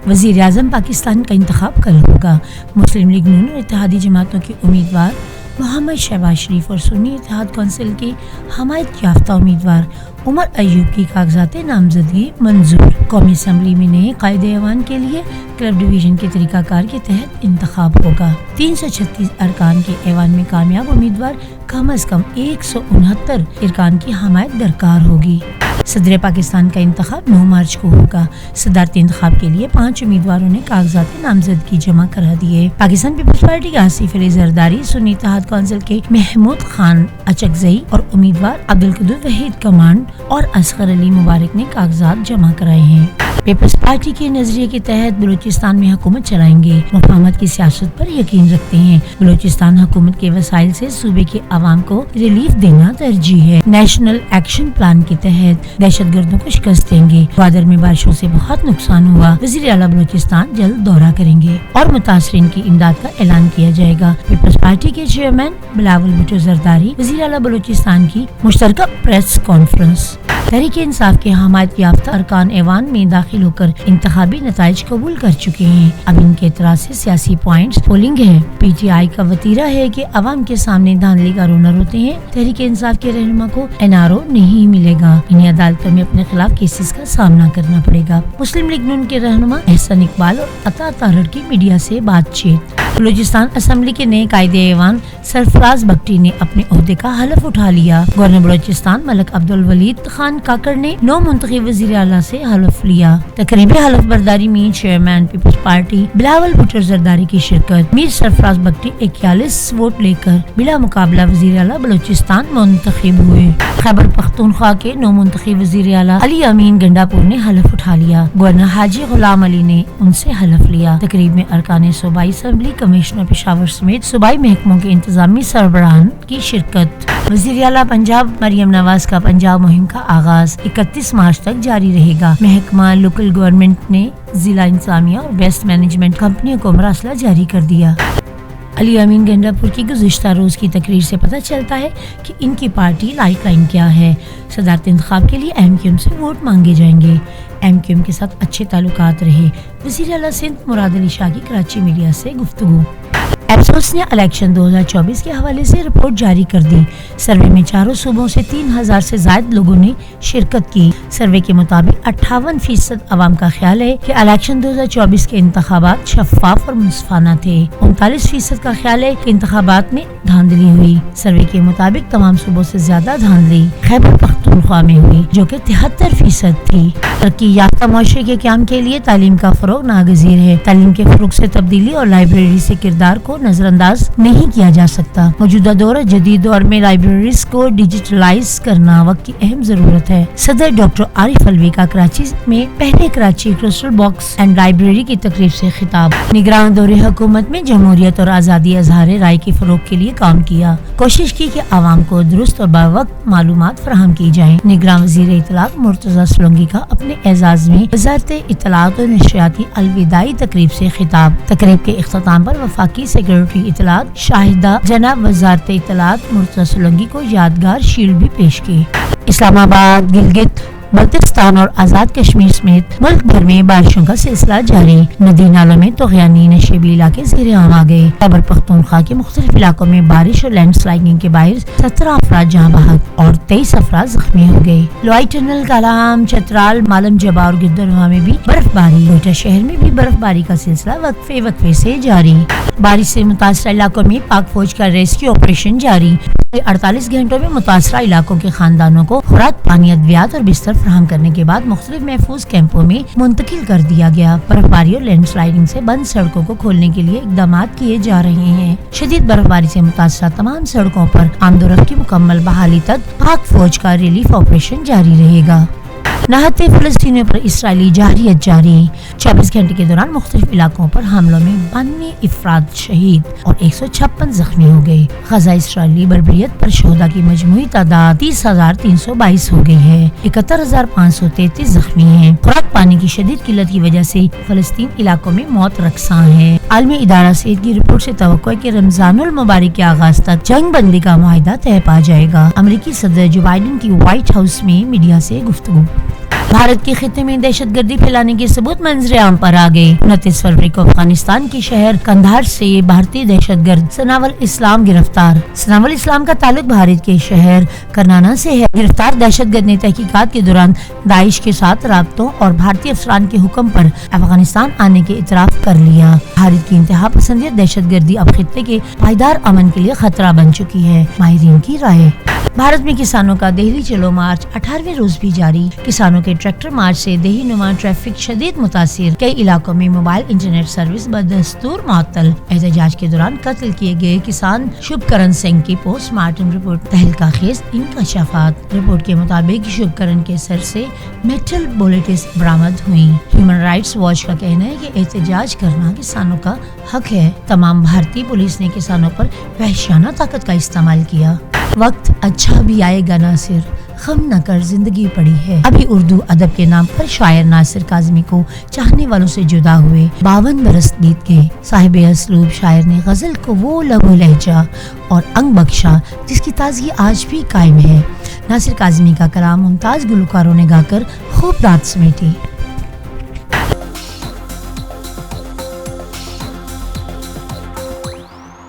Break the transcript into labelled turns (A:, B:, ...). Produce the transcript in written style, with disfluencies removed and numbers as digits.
A: वज़ीर आज़म पाकिस्तान का इंतखाब कल होगा। मुस्लिम लीग नून और इत्तेहादी जमातों के उम्मीदवार मोहम्मद शहबाज शरीफ और सुन्नी इत्तेहाद कौंसिल के हमायत याफ्ता उम्मीदवार उमर अयूब की कागजात नामजदगी मंजूर। कौमी असम्बली में नए कायदे ऐवान के लिए क्लब डिवीजन के तरीकाकार के तहत इंतखाब होगा। 336 अरकान के ऐवान में कामयाब उम्मीदवार कम अज कम 169 अरकान की हमायत दरकार होगी। सदर पाकिस्तान का इंतखाब 9 मार्च को होगा। सदारती इंतखाब के लिए 5 उम्मीदवारों ने कागजात नामजदगी जमा करा दिए। पाकिस्तान पीपल्स पार्टी के आसिफ अली जरदारी, सुन्नी इत्तेहाद कौंसिल के महमूद खान अचकजई और उम्मीदवार अब्दुल कदूर वहीद कमांड और असगर अली मुबारक ने कागजात जमा कराए हैं। पीपल्स पार्टी के नजरिए के तहत बलूचिस्तान में हुकूमत चलाएंगे। मुफाहमत की सियासत पर यकीन रखते हैं। बलूचिस्तान हुकूमत के वसाइल से सूबे के अवाम को रिलीफ देना तरजीह है। नेशनल एक्शन प्लान के तहत दहशतगर्दों को शिकस्त देंगे। ग्वादर में बारिशों से बहुत नुकसान हुआ। वज़ीर आला बलूचिस्तान जल्द दौरा करेंगे और मुतासरीन की इमदाद का ऐलान किया जाएगा। पीपल्स पार्टी के चेयरमैन बिलावल भुट्टो जरदारी वज़ीर आला बलूचिस्तान की मुश्तरका प्रेस कॉन्फ्रेंस। तहरीक इंसाफ के हमायत याफ्ता अरकान ऐवान में दाखिल होकर इंतखाबी नताइज कबूल कर चुके हैं। अब इनके एतराज से सियासी पॉइंट्स पोलिंग है। पीटीआई का वतीरा है कि अवाम के सामने धांधली का रोनर होते हैं। तहरीक इंसाफ के रहनुमा को एनआरओ नहीं मिलेगा। इन्हें अदालतों में अपने खिलाफ केसेस का सामना करना पड़ेगा। मुस्लिम लीग नून के रहनुमा एहसन इकबाल और अता तारड़ की मीडिया से बातचीत। बलूचिस्तान असम्बली के नए कायदे ऐवान सरफराज बख्टी ने अपने ओहदे का हलफ उठा लिया। गवर्नर बलूचिस्तान मलिक अब्दुल वलीद खान काकड़ ने 9 मुंतखब वज़ीर आला से हलफ लिया। तकरीबी हलफ बर्दारी में chairman people's party Bilawal Bhutto Zardari की शिरकत। मीर सरफराज बख्टी 41 वोट लेकर बिला मुकाबला वज़ीर आला बलूचिस्तान मुंतखब हुए। खैबर पख्तूनख्वा के 9 मुंतखब वज़ीर आला अली अमीन गंडापुर ने हलफ उठा लिया। गवर्नर हाजी गुलाम अली ने उनसे हलफ लिया। तकरीब में अरकान सूबाई असम्बली, कमिश्नर पेशावर समेत सूबाई महकमों के इंतजामी सरबराहान की शिरकत। वज़ीर आला पंजाब मरियम नवाज का पंजाब मुहिम का आगाज 31 मार्च तक जारी रहेगा। महकमा लोकल गवर्नमेंट ने जिला इंतजामिया और बेस्ट मैनेजमेंट कंपनियों को मरासला जारी कर दिया। अली अमीन गंडापुर की गुज़िश्ता रोज की तकरीर से पता चलता है कि इनकी पार्टी लाइफलाइन क्या है। सदारती इंतखाब के लिए एमक्यूएम से वोट मांगे जाएंगे। एमक्यूएम के साथ अच्छे ताल्लुकात रहे। वज़ीर आला सिंध मुराद अली शाह की कराची मीडिया से गुफ्तगू। एप्सोस ने इलेक्शन 2024 के हवाले से रिपोर्ट जारी कर दी। सर्वे में चारों सूबों से 3000 से ज्यादा लोगों ने शिरकत की। सर्वे के मुताबिक 58% अवाम का ख्याल है कि इलेक्शन 2024 के इंतखाबात शफाफ और मुनसिफाना थे। 39% का ख्याल है कि इंतखाबात में धांधली हुई। सर्वे के मुताबिक तमाम सूबों से ज्यादा धांधली खैबर पख्तूनख्वा में हुई, जो कि 73% थी। तरक्की याफ्ता मुआशरे के क़याम के लिए तालीम का फरोग नागज़ीर है। तालीम के फरोग से तब्दीली और लाइब्रेरी से किरदार को नजरअंदाज नहीं किया जा सकता। मौजूदा दौर जदीद दौर में लाइब्रेरीज को डिजिटलाइज करना वक्त की अहम जरूरत है। सदर डॉक्टर आरिफ अलवी का कराची में पहले Karachi crystal box and library की तकरीब से खिताब। निगरान दौरे हुकूमत में जमहूरियत और आज़ादी अज़हार राय के फरोग के लिए काम किया। कोशिश की कि आवाम को दुरुस्त और बावक्त मालूमात फराहम की जाए। निगरान वज़ीर इत्तलात मुर्तज़ा सोलंकी का अपने एजाज में वज़ारत इत्तलात और नशरियाती अलविदाई तकरीब से खिताब। तकरीब के इख्तिताम पर वफाकी सेक्रेटरी इत्तलात शाहिदा जनाब वज़ारत इत्तलात मुर्तज़ा सोलंकी को यादगार शील्ड भी पेश की। इस्लामाबाद, गिलगित बल्तिस्तान और आज़ाद कश्मीर समेत मुल्क भर में बारिशों का सिलसिला जारी। नदी नालों में तोग़यानी नशेबी इलाके ज़ेरे आम आ गए। खैबर पख्तूनख्वा के मुख्तलिफ इलाकों में बारिश और लैंडस्लाइडिंग के बायस 17 अफराद जहाँ बहक और 23 अफराद जख्मी हो गए। लोई टनल, कालाम, चतराल, मालम जबा और गिद्दरवा में भी बर्फबारी। कोयटा शहर में भी बर्फबारी का सिलसिला वक्फे से जारी। बारिश से मुतासरा इलाकों में पाक फौज का रेस्क्यू ऑपरेशन जारी। 48 घंटों में मुतासरा इलाकों के खानदानों को खुराक, पानी, अद्वियात और बिस्तर फराहम करने के बाद मुख्तलिफ महफूज कैंपों में मुंतकिल कर दिया गया। बर्फबारी और लैंडस्लाइडिंग से बंद सड़कों को खोलने के लिए इकदाम किए जा रहे हैं। शदीद बर्फबारी से मुतासरा तमाम सड़कों पर आमदोरफ्त की मुकम्मल बहाली तक पाक फौज का रिलीफ ऑपरेशन जारी रहेगा। नहाते फ़लस्तीनियों पर इसराइली जारियत जारी। 24 घंटे के दौरान मुख्तलिफ इलाकों पर हमलों में 92 अफराद शहीद और 156 जख्मी हो गए। गजा इसराइली बर्बरियत पर शोहदा की मजमूई तादाद 30,322 हो गई है। 71,533 जख्मी हैं। खुराक पानी की शदीद किल्लत की वजह से फ़लस्तीन इलाकों में मौत रकसा है। आलमी इदारा सेहत की रिपोर्ट से तवक्को है कि रमजानुल मुबारक के आगाज तक जंग बंदी का मुआहिदा तय पा जाएगा। अमेरिकी सदर जो बाइडेन की व्हाइट हाउस में मीडिया से गुफ्तगू। भारत के खिते में दहशत गर्दी फैलाने के सबूत मंजर आम पर आ गए। 29 फरवरी को अफगानिस्तान के शहर कंधार से भारतीय दहशत गर्द सनावल इस्लाम गिरफ्तार। सनावल इस्लाम का ताल्लुक भारत के शहर करनाना से है। गिरफ्तार दहशत गर्द ने तहकीकात के दौरान दाइश के साथ राब्तों और भारतीय अफसरान के हुक्म पर अफगानिस्तान आने के इतराफ कर लिया। भारत की इंतहा पसंदी दहशत गर्दी अब खिते के पायदार अमन के लिए खतरा बन चुकी है। माहिरीन की राय। भारत में किसानों का दिल्ली चलो मार्च 18वें रोज भी जारी। किसानों के ट्रैक्टर मार्च से देही नुमा ट्रैफिक शदीद मुतासिर। कई इलाकों में मोबाइल इंटरनेट सर्विस बदस्तूर मुअत्तल। एहतजाज के दौरान कत्ल किए गए किसान शुभकरण सिंह की पोस्टमार्टम रिपोर्ट तहलका खेज इंकशाफात। रिपोर्ट के मुताबिक शुभकरण के सर से मेटल बुलेट्स बरामद हुई। ह्यूमन राइट्स वॉच का कहना है कि एहतजाज करना किसानों का हक है। तमाम भारतीय पुलिस ने किसानों पर वहशियाना ताकत का इस्तेमाल किया। वक्त अच्छा भी आएगा नासिर, गम न कर जिंदगी पड़ी है। अभी उर्दू अदब के नाम पर शायर नासिर काज़मी को चाहने वालों से जुदा हुए 52 बरस बीत गए। साहिब असलूब शायर ने गजल को वो लबो लहजा और अंग बख्शा जिसकी ताजगी आज भी कायम है। नासिर काज़मी का कलाम मुमताज गुलकारों ने गाकर खूब रात समेटी।